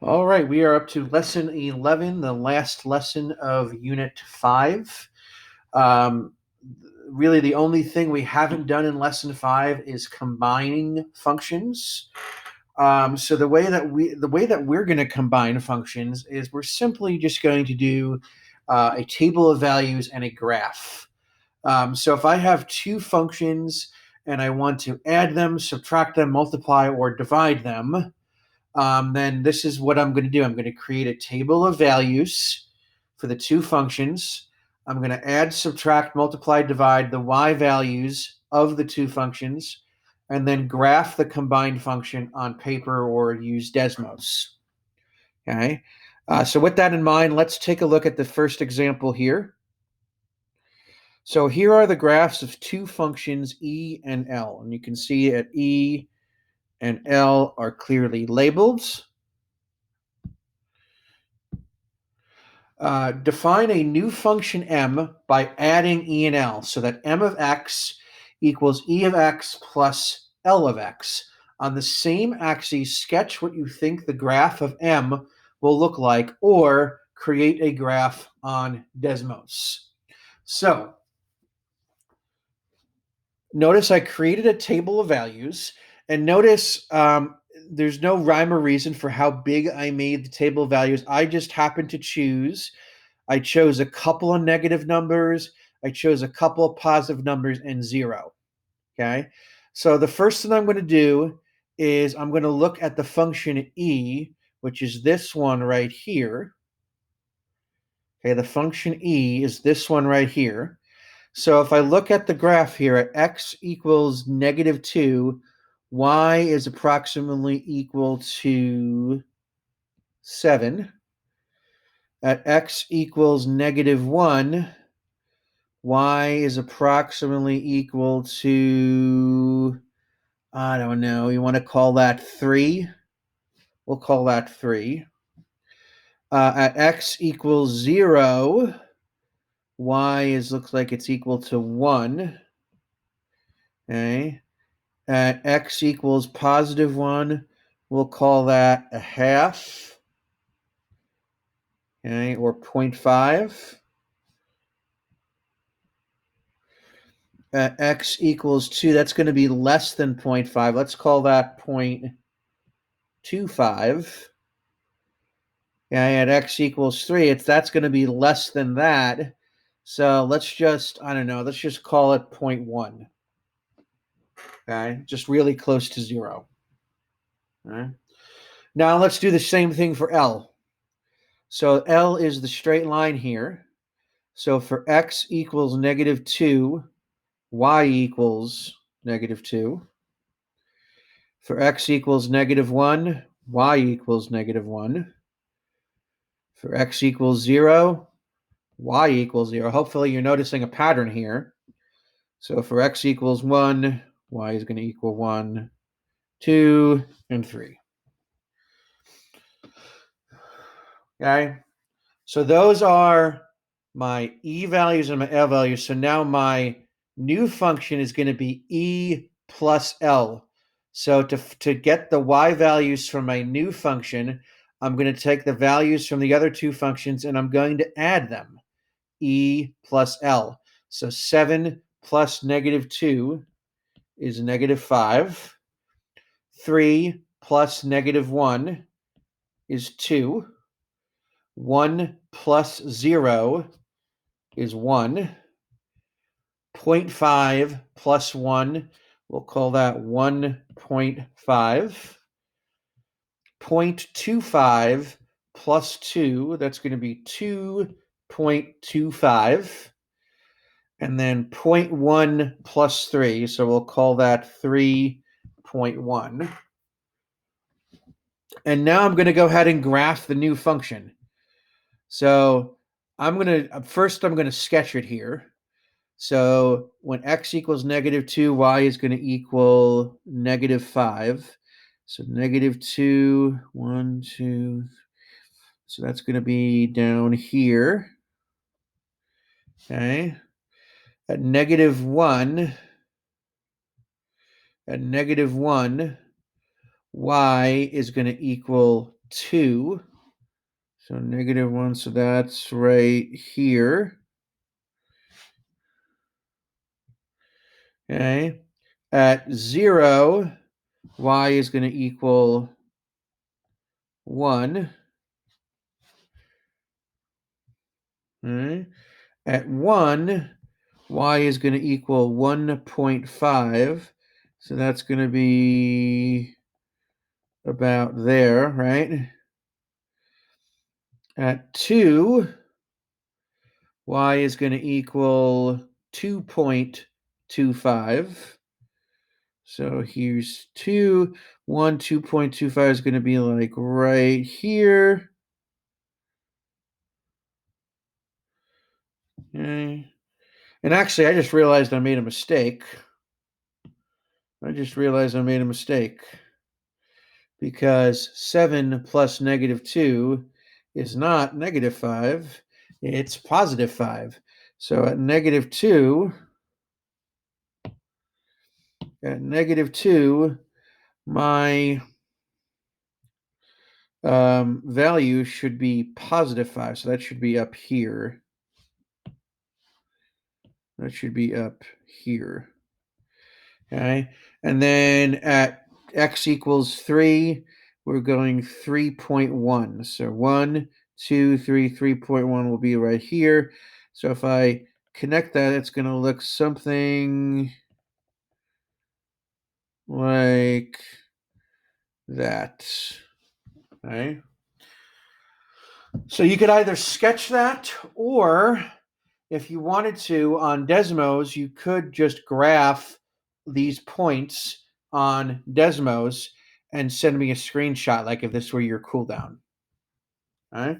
All right, we are up to lesson 11, the last lesson of unit 5. Um, really, the only thing we haven't done in lesson 5 is combining functions. So the way that we're going to combine functions is we're simply just going to do a table of values and a graph. So if I have two functions and I want to add them, subtract them, multiply, or divide them, then this is what I'm going to do. I'm going to create a table of values for the two functions. I'm going to add, subtract, multiply, divide the y values of the two functions, and then graph the combined function on paper or use Desmos. Okay. So with that in mind, let's take a look at the first example here. So here are the graphs of two functions e and l, and you can see that e and l are clearly labeled. Define a new function m by adding e and l so that m of x equals e of x plus l of x. On the same axes, sketch what you think the graph of m will look like or create a graph on Desmos. So notice I created a table of values, and notice there's no rhyme or reason for how big I made the table of values. I just happened to choose I chose a couple of negative numbers. I chose a couple of positive numbers and 0. Okay. So the first thing I'm going to do is I'm going to look at the function e, which is this one right here. Okay. The function e is this one right here. So if I look at the graph here at x equals -2, y is approximately equal to 7. At x equals -1, y is approximately equal to, I don't know, you want to call that 3? We'll call that 3. At x equals 0, looks like it's equal to 1. Okay. At x equals +1, we'll call that a half. Okay, or 0.5. At x equals 2, that's going to be less than 0.5. Let's call that 0.25. Okay, at x equals 3, that's going to be less than that. So let's just, I don't know, let's just call it 0.1. Okay, just really close to 0. All right. Now let's do the same thing for L. So L is the straight line here. So for x equals -2, y equals -2. For x equals -1, y equals -1. For x equals 0, y equals 0. Hopefully you're noticing a pattern here. So for x equals 1, y is going to equal 1, 2, and 3. Okay, so those are my e values and my l values. So now my new function is going to be e plus l. So to get the y values from my new function, I'm going to take the values from the other two functions and I'm going to add them, e plus l. So 7 plus -2 is -5. 3 plus -1 is 2. 1 plus 0 is 1. 0.5 plus 1, we'll call that 1.5. 0.25 plus 2, that's going to be 2.25. And then 0.1 plus 3, so we'll call that 3.1. And now I'm going to go ahead and graph the new function. So I'm going to sketch it here. So when x equals -2, y is going to equal -5. So -2, 1, 2. So that's going to be down here. Okay. At -1, y is going to equal 2. So -1, so that's right here. Okay. At 0, y is going to equal 1. Okay. At 1, y is going to equal 1.5. So that's going to be about there, right? At 2, y is going to equal 2.25. So here's 2. 2.25 is going to be like right here. Okay. And actually, I just realized I made a mistake. Because 7 plus -2 is not -5, it's +5. So at -2, my value should be +5. So that should be up here. That should be up here. Okay. And then at x equals 3, we're going 3.1. So 1, 2, 3, 3.1 will be right here. So if I connect that, it's going to look something like that. Okay. So you could either sketch that, or if you wanted to on Desmos, you could just graph these points on Desmos and send me a screenshot, like if this were your cooldown. All right.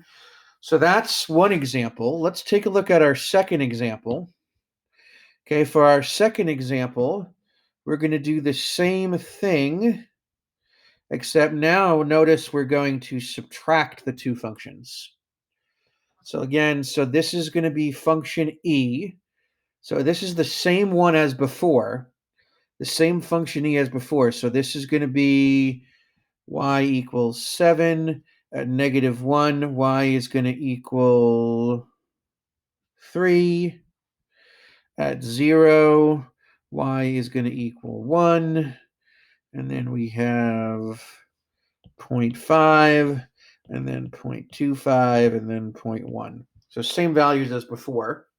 So that's one example. Let's take a look at our second example. Okay, for our second example, we're going to do the same thing, except now notice we're going to subtract the two functions. So again, so this is going to be function e. So this is the same one as before, the same function e as before. So this is going to be y equals 7. At -1, y is going to equal 3. At 0, y is going to equal 1. And then we have 0.5, and then 0.25, and then 0.1. So same values as before.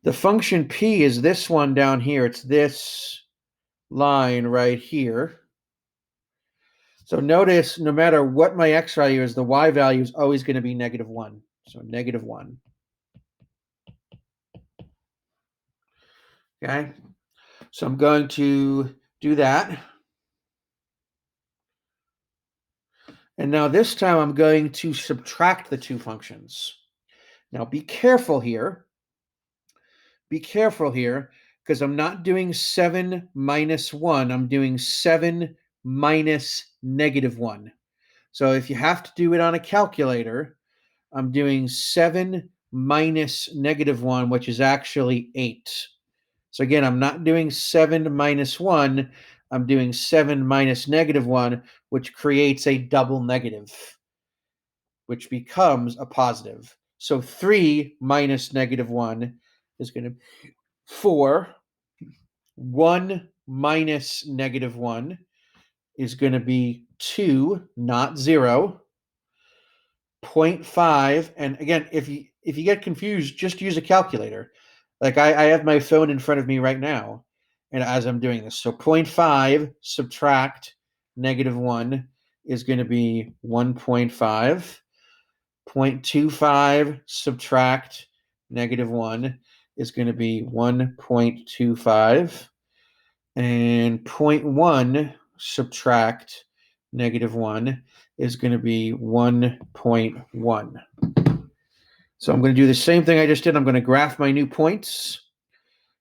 The function p is this one down here. It's this line right here. So notice no matter what my x value is, the y value is always going to be -1. So -1. Okay. So I'm going to do that. And now this time I'm going to subtract the two functions. Now be careful here. Be careful here, because I'm not doing 7 minus 1. I'm doing 7 minus -1. So if you have to do it on a calculator, I'm doing 7 minus -1, which is actually 8. So again, I'm not doing 7 minus 1. I'm doing 7 minus -1, which creates a double negative, which becomes a positive. So 3 minus -1 is going to be 4. 1 minus -1 is going to be 2, not 0. 0.5, and again, if you get confused, just use a calculator. Like I have my phone in front of me right now, and as I'm doing this, so 0.5 subtract -1 is going to be 1.5. 0.25 subtract -1 is going to be 1.25. And 0.1 subtract -1 is going to be 1.1. So I'm going to do the same thing I just did. I'm going to graph my new points.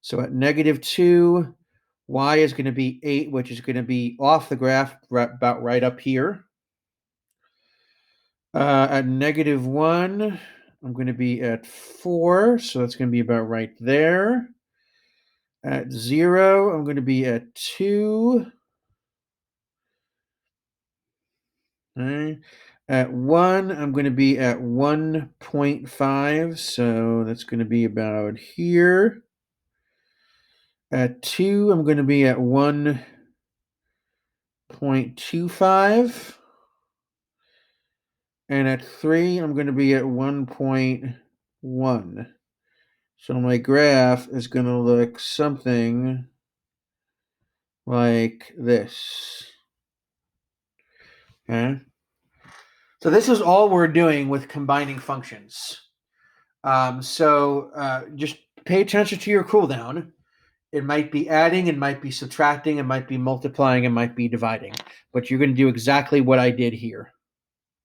So at -2, y is going to be 8, which is going to be off the graph about right up here. At -1, I'm going to be at 4, so that's going to be about right there. At 0, I'm going to be at 2. Okay. At 1, I'm going to be at 1.5, so that's going to be about here. At 2, I'm going to be at 1.25. And at 3, I'm going to be at 1.1. So my graph is going to look something like this. Okay. So this is all we're doing with combining functions. Just pay attention to your cooldown. It might be adding, it might be subtracting, it might be multiplying, it might be dividing. But you're going to do exactly what I did here.